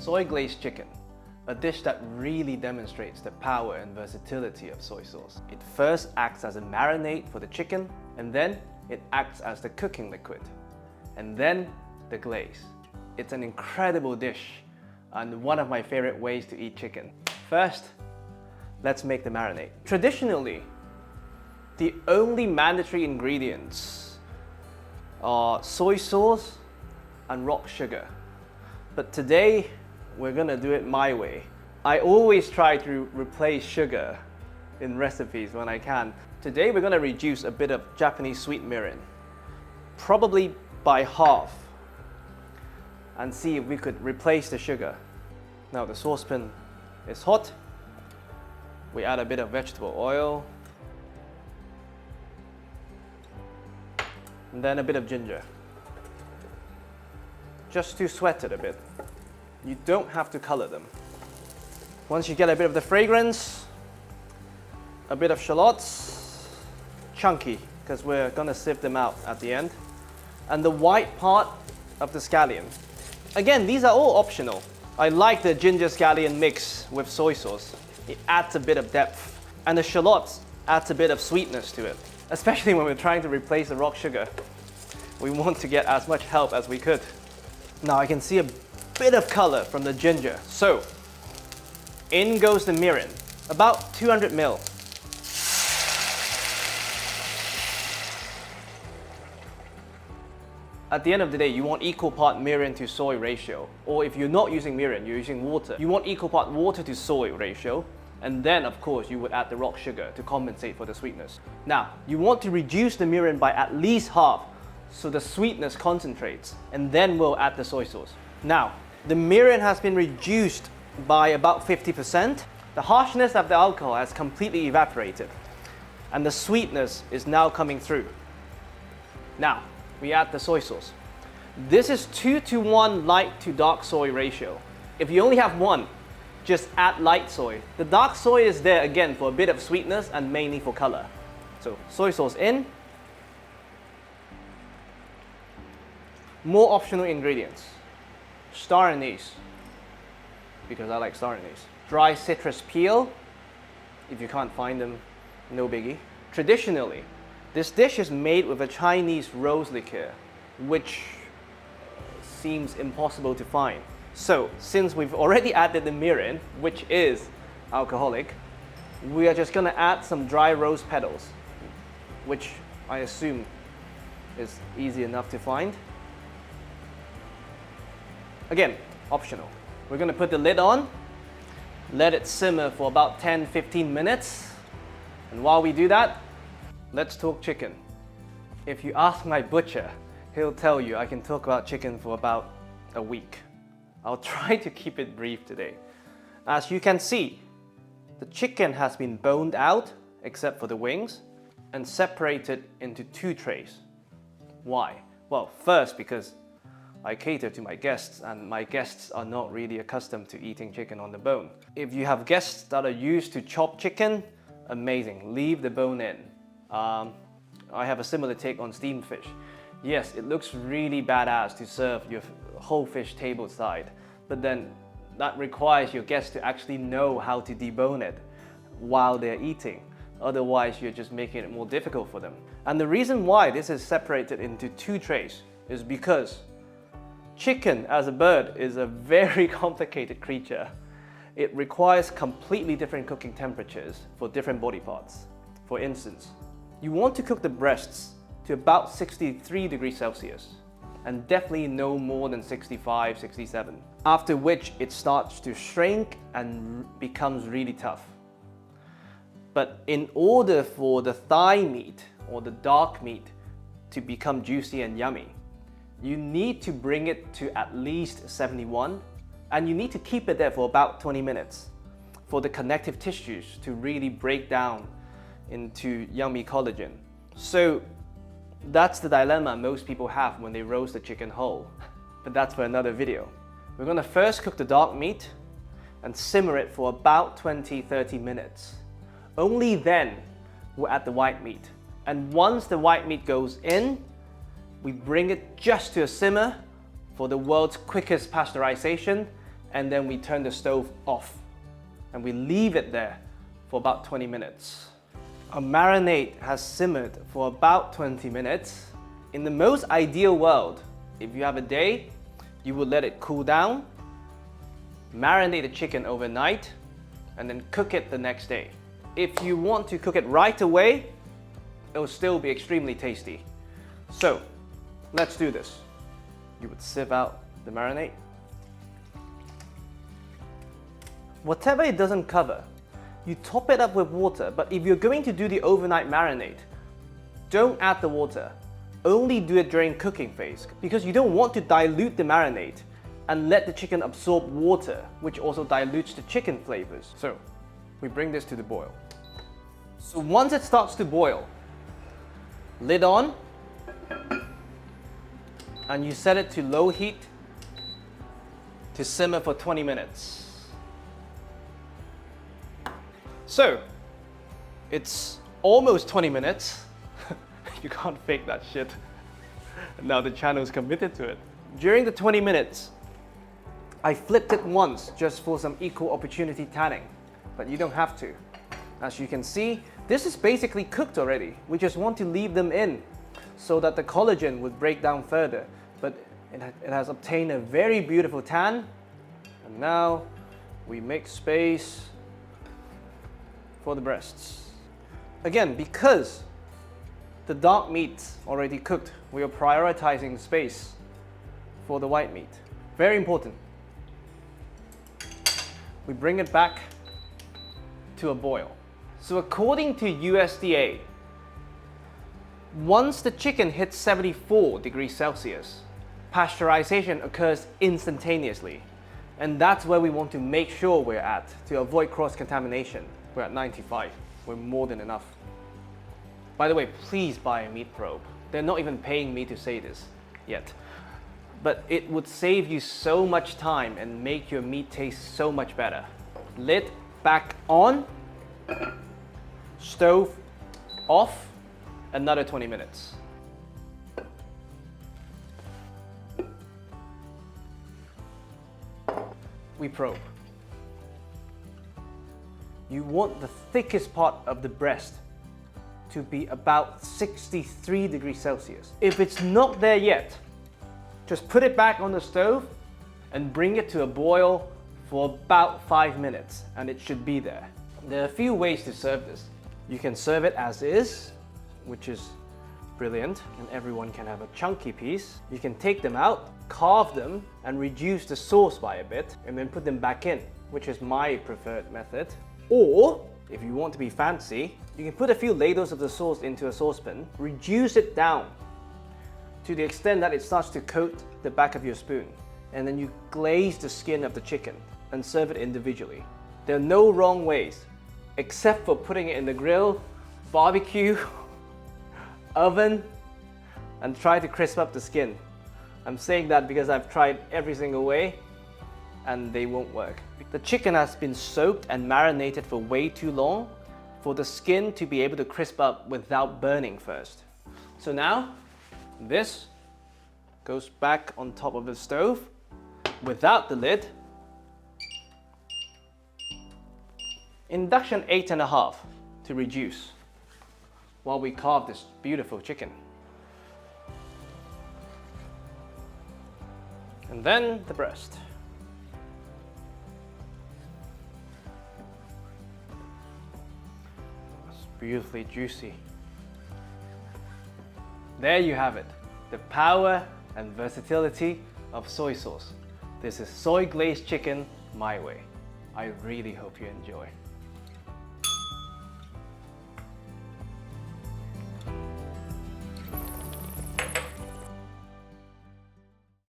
Soy glazed chicken, a dish that really demonstrates the power and versatility of soy sauce. It first acts as a marinade for the chicken, and then it acts as the cooking liquid, and then the glaze. It's an incredible dish and one of my favorite ways to eat chicken. First, let's make the marinade. Traditionally, the only mandatory ingredients are soy sauce and rock sugar. But today, we're gonna do it my way. I always try to replace sugar in recipes when I can. Today, we're gonna reduce a bit of Japanese sweet mirin, probably by half, and see if we could replace the sugar. Now the saucepan is hot. We add a bit of vegetable oil, and then a bit of ginger, just to sweat it a bit. You don't have to color them. Once you get a bit of the fragrance, a bit of shallots, chunky, because we're gonna sieve them out at the end, and the white part of the scallion. Again, these are all optional. I like the ginger scallion mix with soy sauce. It adds a bit of depth, and the shallots adds a bit of sweetness to it, especially when we're trying to replace the rock sugar. We want to get as much help as we could. Now I can see a bit of color from the ginger, so in goes the mirin, about 200 ml. At the end of the day, you want equal part mirin to soy ratio, or if you're not using mirin, you're using water, you want equal part water to soy ratio, and then of course you would add the rock sugar to compensate for the sweetness. Now, you want to reduce the mirin by at least half so the sweetness concentrates, and then we'll add the soy sauce. Now, the mirin has been reduced by about 50%. The harshness of the alcohol has completely evaporated, and the sweetness is now coming through. Now, we add the soy sauce. This is 2:1 light to dark soy ratio. If you only have one, just add light soy. The dark soy is there again for a bit of sweetness and mainly for color. So soy sauce in. More optional ingredients. Star anise, because I like star anise. Dry citrus peel. If you can't find them, no biggie. Traditionally, this dish is made with a Chinese rose liqueur, which seems impossible to find. So, since we've already added the mirin, which is alcoholic, we are just gonna add some dry rose petals, which I assume is easy enough to find. Again, optional. We're gonna put the lid on, let it simmer for about 10-15 minutes, and while we do that, let's talk chicken. If you ask my butcher, he'll tell you I can talk about chicken for about a week. I'll try to keep it brief today. As you can see, the chicken has been boned out, except for the wings, and separated into 2 trays. Why? Well, first, because I cater to my guests, and my guests are not really accustomed to eating chicken on the bone. If you have guests that are used to chopped chicken, amazing, leave the bone in. I have a similar take on steamed fish. Yes, it looks really badass to serve your whole fish tableside, but then that requires your guests to actually know how to debone it while they're eating. Otherwise, you're just making it more difficult for them. And the reason why this is separated into 2 trays is because chicken as a bird is a very complicated creature. It requires completely different cooking temperatures for different body parts. For instance, you want to cook the breasts to about 63 degrees Celsius, and definitely no more than 65, 67, after which it starts to shrink and becomes really tough. But in order for the thigh meat or the dark meat to become juicy and yummy, you need to bring it to at least 71, and you need to keep it there for about 20 minutes for the connective tissues to really break down into yummy collagen. So that's the dilemma most people have when they roast the chicken whole, but that's for another video. We're gonna first cook the dark meat and simmer it for about 20-30 minutes. Only then we'll add the white meat. And once the white meat goes in, we bring it just to a simmer for the world's quickest pasteurization, and then we turn the stove off and we leave it there for about 20 minutes. Our marinade has simmered for about 20 minutes. In the most ideal world, if you have a day, you would let it cool down, marinate the chicken overnight, and then cook it the next day. If you want to cook it right away, it will still be extremely tasty. So, let's do this. You would sieve out the marinade. Whatever it doesn't cover, you top it up with water, but if you're going to do the overnight marinade, don't add the water. Only do it during cooking phase, because you don't want to dilute the marinade and let the chicken absorb water, which also dilutes the chicken flavors. So, we bring this to the boil. So once it starts to boil, lid on, and you set it to low heat to simmer for 20 minutes. So, it's almost 20 minutes. You can't fake that shit. Now the channel is committed to it. During the 20 minutes, I flipped it once just for some equal opportunity tanning, but you don't have to. As you can see, this is basically cooked already. We just want to leave them in so that the collagen would break down further, but it has obtained a very beautiful tan. And now we make space for the breasts. Again, because the dark meat's already cooked, we are prioritizing space for the white meat. Very important. We bring it back to a boil. So according to USDA, once the chicken hits 74 degrees Celsius, pasteurization occurs instantaneously. And that's where we want to make sure we're at to avoid cross-contamination. We're at 95. We're more than enough. By the way, please buy a meat probe. They're not even paying me to say this yet. But it would save you so much time and make your meat taste so much better. Lid back on, stove off, another 20 minutes. We probe. You want the thickest part of the breast to be about 63 degrees Celsius. If it's not there yet, just put it back on the stove and bring it to a boil for about 5 minutes, and it should be there. There are a few ways to serve this. You can serve it as is, which is brilliant, and everyone can have a chunky piece. You can take them out, carve them, and reduce the sauce by a bit, and then put them back in, which is my preferred method. Or, if you want to be fancy, you can put a few ladles of the sauce into a saucepan, reduce it down to the extent that it starts to coat the back of your spoon, and then you glaze the skin of the chicken and serve it individually. There are no wrong ways, except for putting it in the grill, barbecue, oven, and try to crisp up the skin. I'm saying that because I've tried every single way and they won't work. The chicken has been soaked and marinated for way too long for the skin to be able to crisp up without burning first. So now, this goes back on top of the stove without the lid. Induction 8.5 to reduce while we carve this beautiful chicken. And then the breast. It's beautifully juicy. There you have it, the power and versatility of soy sauce. This is soy glazed chicken my way. I really hope you enjoy.